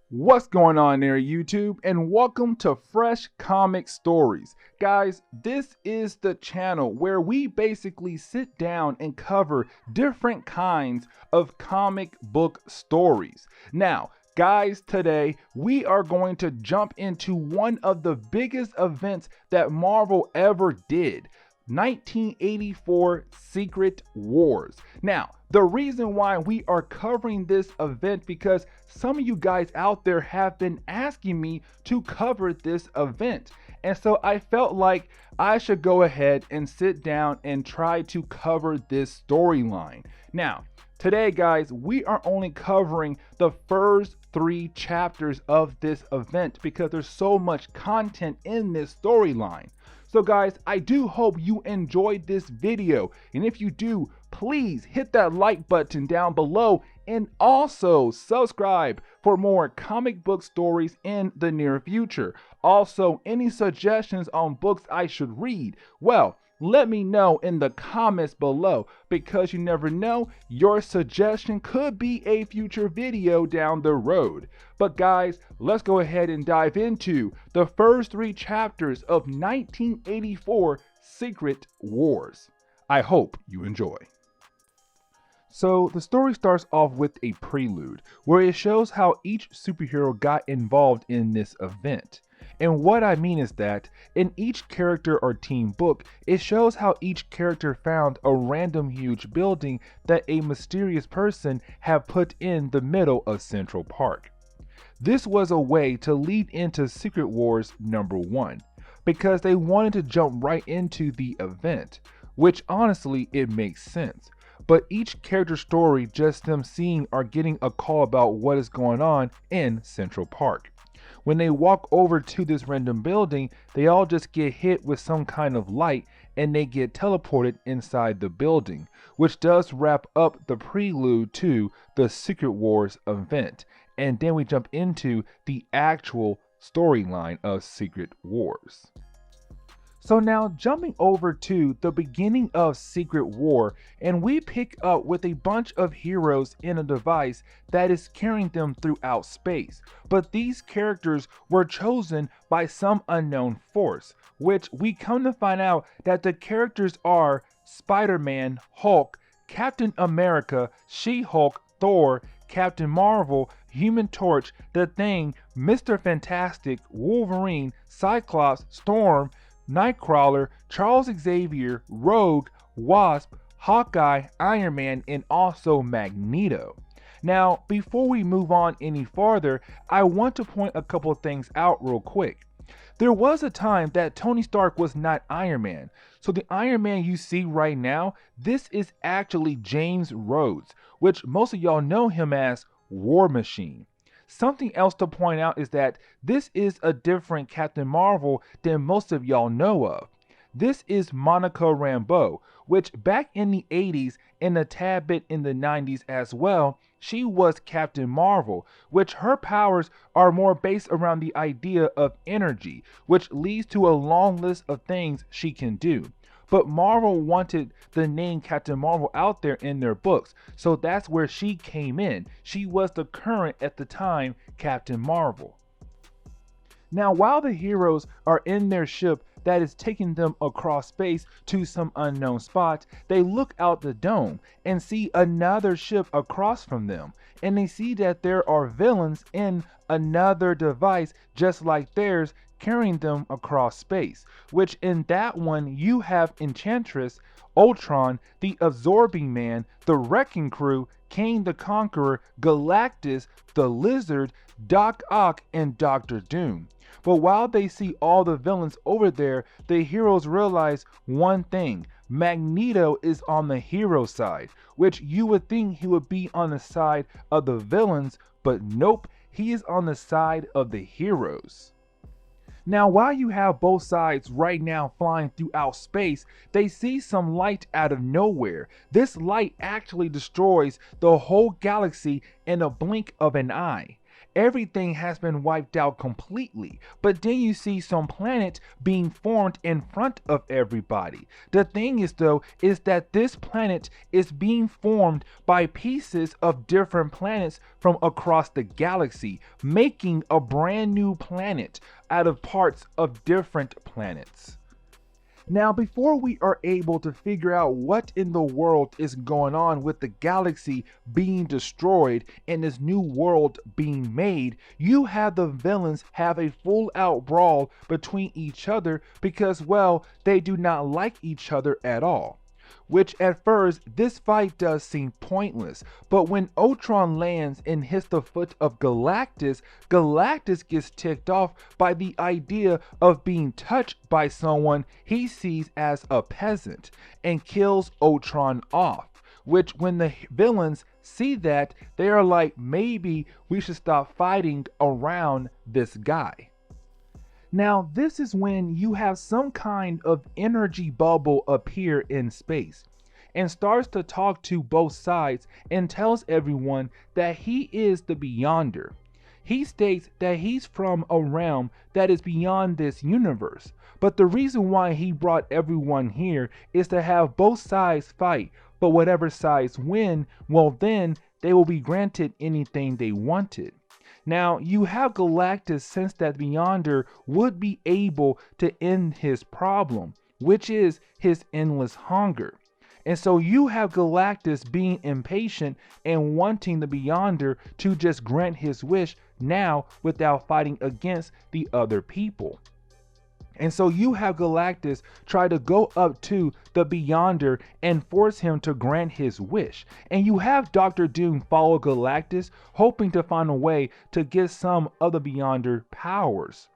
What's going on there, YouTube? And welcome to Fresh Comic Stories. Guys, this is the channel where we basically sit down and cover different kinds of comic book stories. Now, guys, today we are going to jump into one of the biggest events that Marvel ever did. 1984 Secret Wars. Now, the reason why we are covering this event because some of you guys out there have been asking me to cover this event. And so I felt like I should go ahead and sit down and try to cover this storyline. Now, today, guys, we are only covering the first 3 chapters of this event because there's so much content in this storyline. So guys, I do hope you enjoyed this video, and if you do, please hit that like button down below and also subscribe for more comic book stories in the near future. Also, any suggestions on books I should read, well, let me know in the comments below, because you never know, your suggestion could be a future video down the road. But guys, let's go ahead and dive into the first 3 chapters of 1984 Secret Wars. I hope you enjoy. So the story starts off with a prelude, where it shows how each superhero got involved in this event. And what I mean is that in each character or team book, it shows how each character found a random huge building that a mysterious person had put in the middle of Central Park. This was a way to lead into Secret Wars #1, because they wanted to jump right into the event, which honestly it makes sense. But each character story, just them seeing or getting a call about what is going on in Central Park. When they walk over to this random building, they all just get hit with some kind of light and they get teleported inside the building, which does wrap up the prelude to the Secret Wars event. And then we jump into the actual storyline of Secret Wars. So now jumping over to the beginning of Secret War, and we pick up with a bunch of heroes in a device that is carrying them throughout space. But these characters were chosen by some unknown force, which we come to find out that the characters are Spider-Man, Hulk, Captain America, She-Hulk, Thor, Captain Marvel, Human Torch, The Thing, Mr. Fantastic, Wolverine, Cyclops, Storm, Nightcrawler, Charles Xavier, Rogue, Wasp, Hawkeye, Iron Man, and also Magneto. Now, before we move on any farther, I want to point a couple of things out real quick. There was a time that Tony Stark was not Iron Man. So the Iron Man you see right now, this is actually James Rhodes, which most of y'all know him as War Machine. Something else to point out is that this is a different Captain Marvel than most of y'all know of. This is Monica Rambeau, which back in the 80s and a tad bit in the 90s as well, she was Captain Marvel, which her powers are more based around the idea of energy, which leads to a long list of things she can do. But Marvel wanted the name Captain Marvel out there in their books, so that's where she came in. She was the current at the time Captain Marvel. Now, while the heroes are in their ship that is taking them across space to some unknown spot, they look out the dome and see another ship across from them, and they see that there are villains in another device just like theirs, carrying them across space, which in that one you have Enchantress, Ultron, the Absorbing Man, the Wrecking Crew, Kang the Conqueror, Galactus, the Lizard, Doc Ock, and Doctor Doom. But while they see all the villains over there, the heroes realize one thing: Magneto is on the hero side, which you would think he would be on the side of the villains, but nope, he is on the side of the heroes. Now, while you have both sides right now flying throughout space, they see some light out of nowhere. This light actually destroys the whole galaxy in a blink of an eye. everything has been wiped out completely. But then you see some planet being formed in front of everybody. The thing is though, is that this planet is being formed by pieces of different planets from across the galaxy, making a brand new planet out of parts of different planets. Now, before we are able to figure out what in the world is going on with the galaxy being destroyed and this new world being made, you have the villains have a full out brawl between each other because, well, they do not like each other at all. Which at first, this fight does seem pointless, but when Ultron lands and hits the foot of Galactus, Galactus gets ticked off by the idea of being touched by someone he sees as a peasant and kills Ultron off. Which when the villains see that, they are like, maybe we should stop fighting around this guy. Now, this is when you have some kind of energy bubble appear in space and starts to talk to both sides and tells everyone that he is the Beyonder. He states that he's from a realm that is beyond this universe, but the reason why he brought everyone here is to have both sides fight, but whatever sides win, well then they will be granted anything they wanted. Now, you have Galactus sense that Beyonder would be able to end his problem, which is his endless hunger. And so you have Galactus being impatient and wanting the Beyonder to just grant his wish now without fighting against the other people. And so you have Galactus try to go up to the Beyonder and force him to grant his wish. And you have Dr. Doom follow Galactus, hoping to find a way to get some of the Beyonder powers.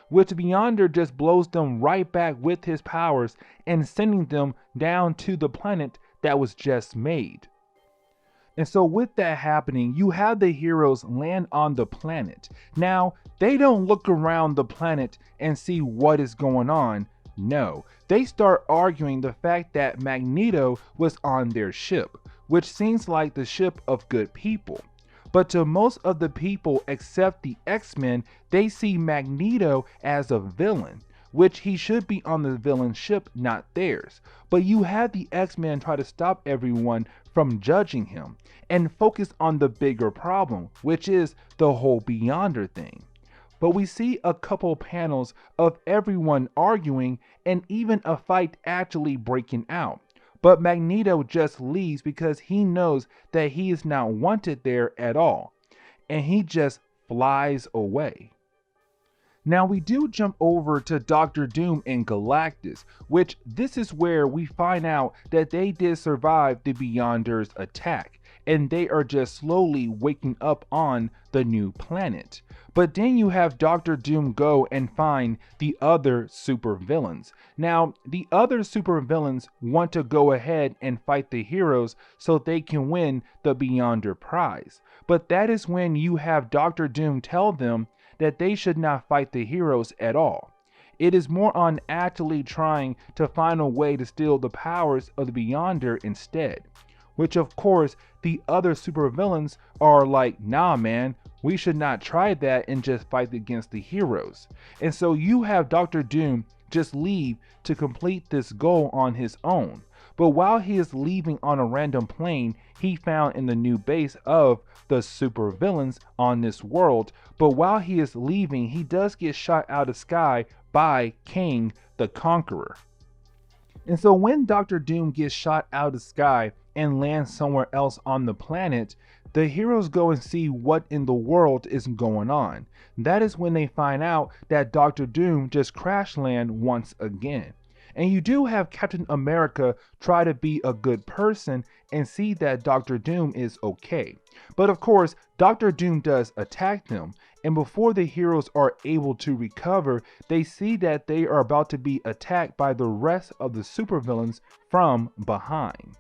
Which Beyonder just blows them right back with his powers and sending them down to the planet that was just made. And so with that happening, you have the heroes land on the planet. Now, they don't look around the planet and see what is going on. No, they start arguing the fact that Magneto was on their ship, which seems like the ship of good people. But to most of the people except the X-Men, they see Magneto as a villain, which he should be on the villain ship, not theirs. But you have the X-Men try to stop everyone from judging him and focus on the bigger problem, which is the whole Beyonder thing. But we see a couple panels of everyone arguing and even a fight actually breaking out. But Magneto just leaves because he knows that he is not wanted there at all. And he just flies away. Now we do jump over to Dr. Doom and Galactus, which this is where we find out that they did survive the Beyonder's attack, and they are just slowly waking up on the new planet. But then you have Dr. Doom go and find the other supervillains. Now, the other supervillains want to go ahead and fight the heroes so they can win the Beyonder prize. But that is when you have Dr. Doom tell them that they should not fight the heroes at all. It is more on actually trying to find a way to steal the powers of the Beyonder instead. Which of course, the other supervillains are like, nah man, we should not try that and just fight against the heroes. And so you have Dr. Doom just leave to complete this goal on his own. But while he is leaving on a random plane he found in the new base of the supervillains on this world, but while he is leaving, he does get shot out of the sky by King the Conqueror. And so when Dr. Doom gets shot out of the sky and lands somewhere else on the planet, the heroes go and see what in the world is going on. That is when they find out that Dr. Doom just crash land once again. And you do have Captain America try to be a good person and see that Dr. Doom is okay. But of course, Dr. Doom does attack them, and before the heroes are able to recover, they see that they are about to be attacked by the rest of the supervillains from behind.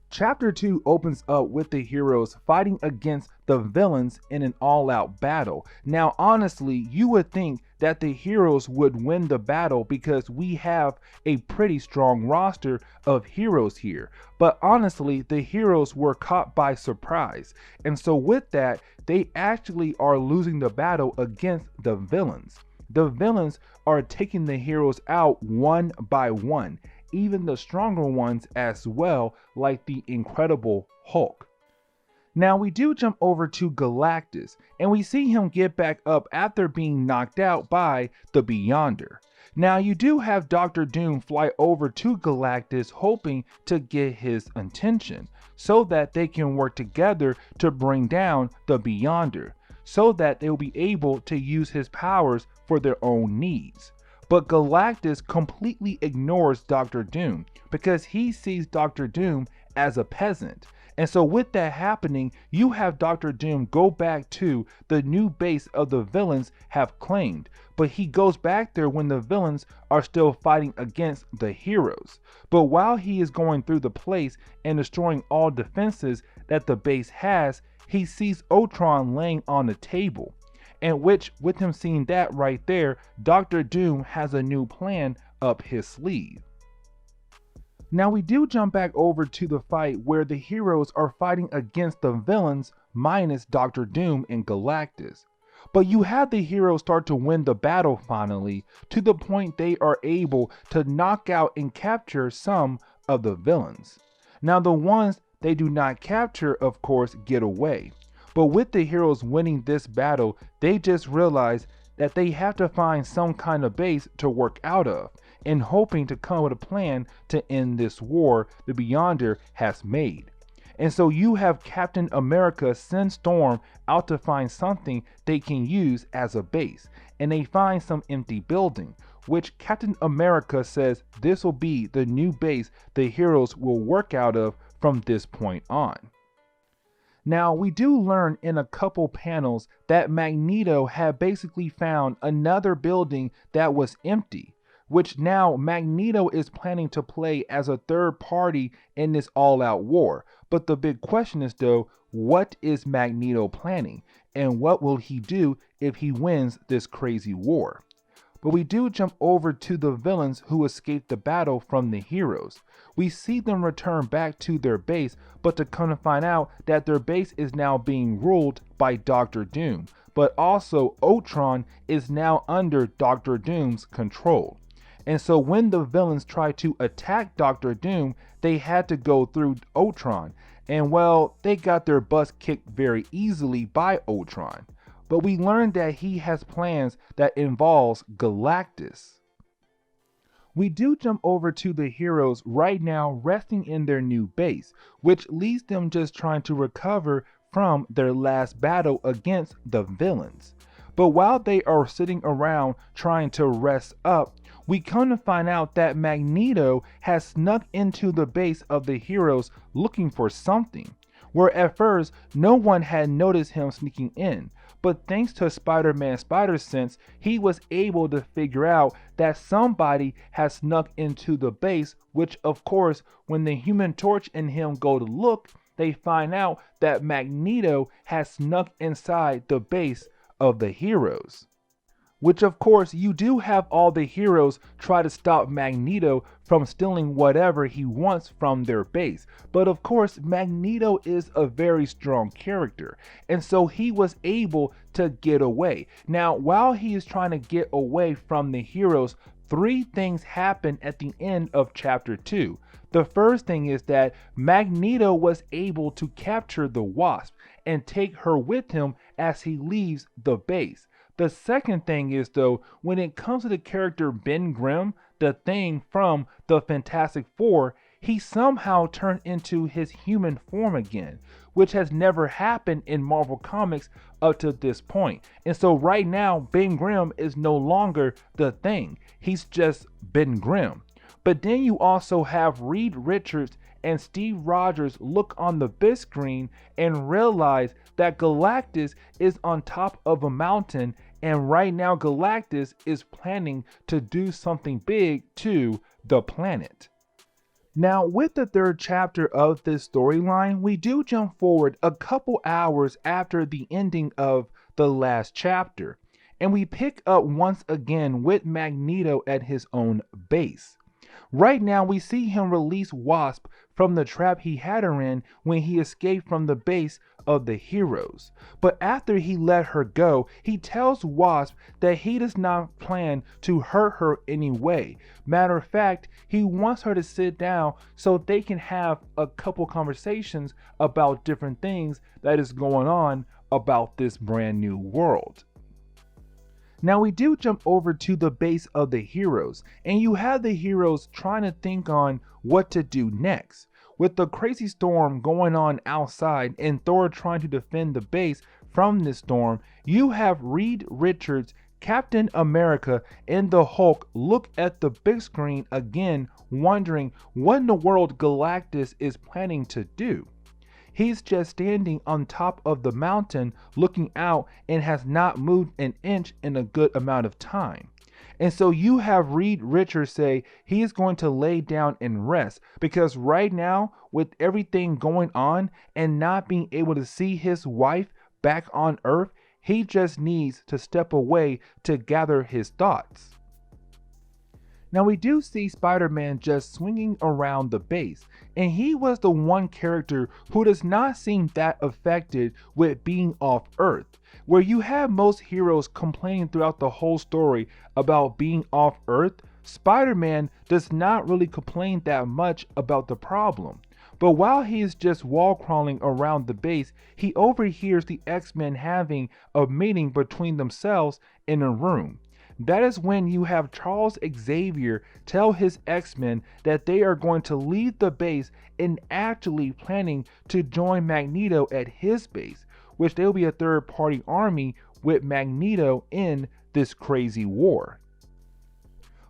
Chapter 2 opens up with the heroes fighting against the villains in an all-out battle. Now honestly, you would think that the heroes would win the battle because we have a pretty strong roster of heroes here. But honestly, the heroes were caught by surprise. And so with that, they actually are losing the battle against the villains. The villains are taking the heroes out one by one, even the stronger ones as well, like the Incredible Hulk. Now we do jump over to Galactus, and we see him get back up after being knocked out by the Beyonder. Now you do have Doctor Doom fly over to Galactus hoping to get his attention, so that they can work together to bring down the Beyonder, so that they'll be able to use his powers for their own needs. But Galactus completely ignores Doctor Doom because he sees Doctor Doom as a peasant. And so with that happening, you have Doctor Doom go back to the new base of the villains have claimed. But he goes back there when the villains are still fighting against the heroes. But while he is going through the place and destroying all defenses that the base has, he sees Ultron laying on the table. And which, with him seeing that right there, Doctor Doom has a new plan up his sleeve. Now we do jump back over to the fight where the heroes are fighting against the villains minus Doctor Doom and Galactus. But you have the heroes start to win the battle finally, to the point they are able to knock out and capture some of the villains. Now the ones they do not capture, of course, get away. But with the heroes winning this battle, they just realize that they have to find some kind of base to work out of, and hoping to come with a plan to end this war the Beyonder has made. And so you have Captain America send Storm out to find something they can use as a base, and they find some empty building, which Captain America says this will be the new base the heroes will work out of from this point on. Now, we do learn in a couple panels that Magneto had basically found another building that was empty, which now Magneto is planning to play as a third party in this all-out war. But the big question is though, what is Magneto planning? And what will he do if he wins this crazy war? But we do jump over to the villains who escaped the battle from the heroes. We see them return back to their base, but to come to find out that their base is now being ruled by Doctor Doom. But also Ultron is now under Doctor Doom's control. And so when the villains tried to attack Doctor Doom, they had to go through Ultron. And well, they got their butts kicked very easily by Ultron. But we learned that he has plans that involves Galactus. We do jump over to the heroes right now resting in their new base, which leaves them just trying to recover from their last battle against the villains. But while they are sitting around trying to rest up, we come to find out that Magneto has snuck into the base of the heroes looking for something, where at first no one had noticed him sneaking in. But thanks to Spider-Man's spider sense, he was able to figure out that somebody has snuck into the base, which of course, when the Human Torch and him go to look, they find out that Magneto has snuck inside the base of the heroes. Which of course, you do have all the heroes try to stop Magneto from stealing whatever he wants from their base. But of course, Magneto is a very strong character, and so he was able to get away. Now, while he is trying to get away from the heroes, three things happen at the end of chapter 2. The first thing is that Magneto was able to capture the Wasp and take her with him as he leaves the base. The second thing is though, when it comes to the character Ben Grimm, the Thing from the Fantastic Four, he somehow turned into his human form again, which has never happened in Marvel Comics up to this point. And so right now, Ben Grimm is no longer the Thing. He's just Ben Grimm. But then you also have Reed Richards and Steve Rogers look on the big screen and realize that Galactus is on top of a mountain, and right now Galactus is planning to do something big to the planet. Now, with the third chapter of this storyline, we do jump forward a couple hours after the ending of the last chapter. and we pick up once again with Magneto at his own base. Right now, we see him release Wasp from the trap he had her in when he escaped from the base of the heroes. But after he let her go, he tells Wasp that he does not plan to hurt her anyway. Matter of fact, he wants her to sit down so they can have a couple conversations about different things that is going on about this brand new world. Now we do jump over to the base of the heroes, and you have the heroes trying to think on what to do next. With the crazy storm going on outside and Thor trying to defend the base from this storm, you have Reed Richards, Captain America, and the Hulk look at the big screen again, wondering what in the world Galactus is planning to do. He's just standing on top of the mountain looking out and has not moved an inch in a good amount of time. And so you have Reed Richards say he is going to lay down and rest because right now, with everything going on and not being able to see his wife back on Earth, he just needs to step away to gather his thoughts. Now we do see Spider-Man just swinging around the base, and he was the one character who does not seem that affected with being off Earth. Where you have most heroes complaining throughout the whole story about being off Earth, Spider-Man does not really complain that much about the problem. But while he is just wall crawling around the base, he overhears the X-Men having a meeting between themselves in a room. That is when you have Charles Xavier tell his X-Men that they are going to leave the base and actually planning to join Magneto at his base, which there will be a third-party army with Magneto in this crazy war.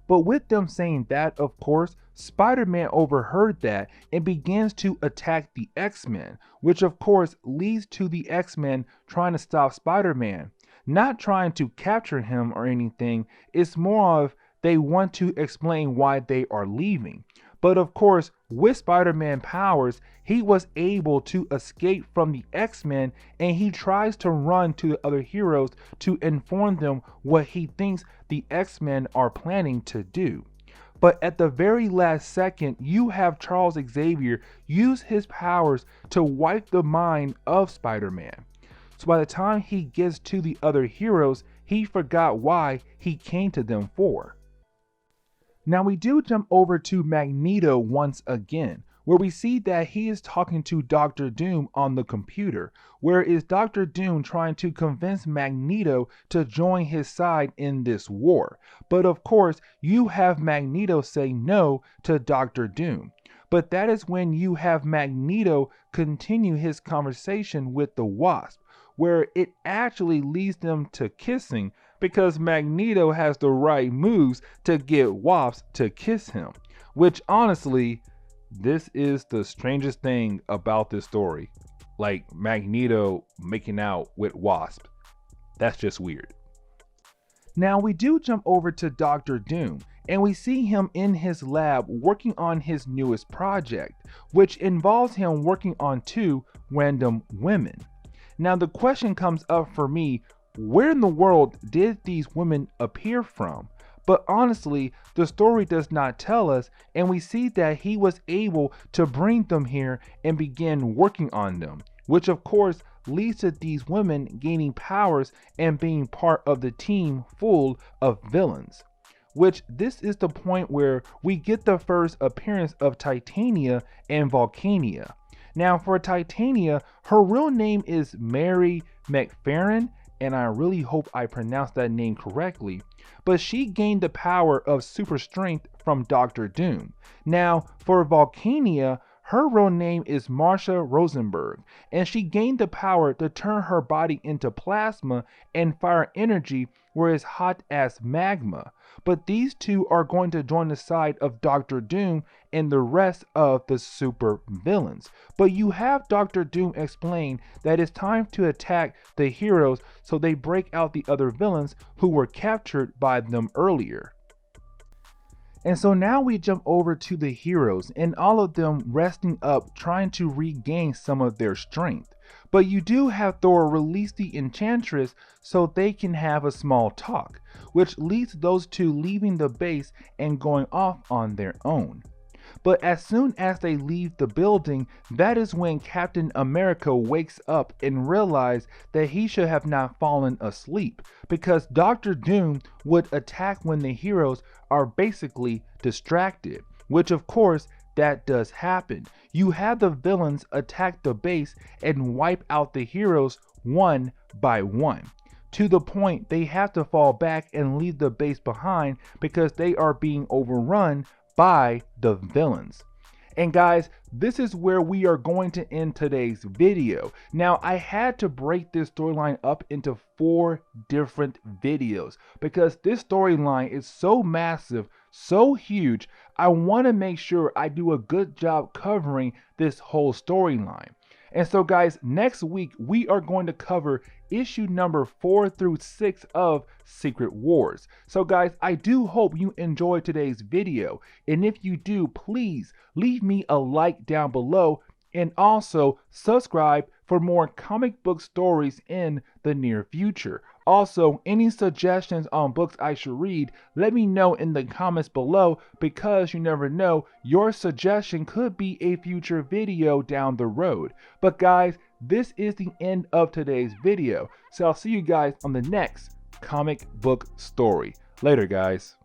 But with them saying that, of course, Spider-Man overheard that and begins to attack the X-Men, which of course leads to the X-Men trying to stop Spider-Man. Not trying to capture him or anything, it's more of they want to explain why they are leaving. But of course, with Spider-Man powers, he was able to escape from the X-Men and he tries to run to the other heroes to inform them what he thinks the X-Men are planning to do. But at the very last second, you have Charles Xavier use his powers to wipe the mind of Spider-Man. So by the time he gets to the other heroes, he forgot why he came to them for. Now we do jump over to Magneto once again, where we see that he is talking to Dr. Doom on the computer, where is Dr. Doom trying to convince Magneto to join his side in this war. But of course, you have Magneto say no to Dr. Doom. But that is when you have Magneto continue his conversation with the Wasp, where it actually leads them to kissing because Magneto has the right moves to get Wasp to kiss him. Which honestly, this is the strangest thing about this story. Like Magneto making out with Wasp. That's just weird. Now we do jump over to Dr. Doom, and we see him in his lab working on his newest project, which involves him working on 2 random women. Now the question comes up for me, where in the world did these women appear from? But honestly, the story does not tell us, and we see that he was able to bring them here and begin working on them, which of course leads to these women gaining powers and being part of the team full of villains. Which this is the point where we get the first appearance of Titania and Volcania. Now for Titania, her real name is Mary McFerrin, and I really hope I pronounced that name correctly, but she gained the power of super strength from Dr. Doom. Now for Volcania, her real name is Marsha Rosenberg, and she gained the power to turn her body into plasma and fire energy where it's hot as magma. But these 2 are going to join the side of Dr. Doom and the rest of the super villains. But you have Dr. Doom explain that it's time to attack the heroes so they break out the other villains who were captured by them earlier. And so now we jump over to the heroes and all of them resting up trying to regain some of their strength. But you do have Thor release the Enchantress so they can have a small talk, which leads to those two leaving the base and going off on their own. But as soon as they leave the building, that is when Captain America wakes up and realizes that he should have not fallen asleep, because Doctor Doom would attack when the heroes are basically distracted, which of course that does happen. You have the villains attack the base and wipe out the heroes one by one, to the point they have to fall back and leave the base behind because they are being overrun by the villains. And guys, this is where we are going to end today's video. Now, I had to break this storyline up into 4 different videos because this storyline is so massive, so huge. I want to make sure I do a good job covering this whole storyline. And so guys, next week we are going to cover issue number 4 through 6 of Secret Wars. So guys, I do hope you enjoyed today's video. And if you do, please leave me a like down below and also subscribe for more comic book stories in the near future. Also, any suggestions on books I should read, let me know in the comments below, because you never know, your suggestion could be a future video down the road. But guys, this is the end of today's video, so I'll see you guys on the next comic book story. Later, guys.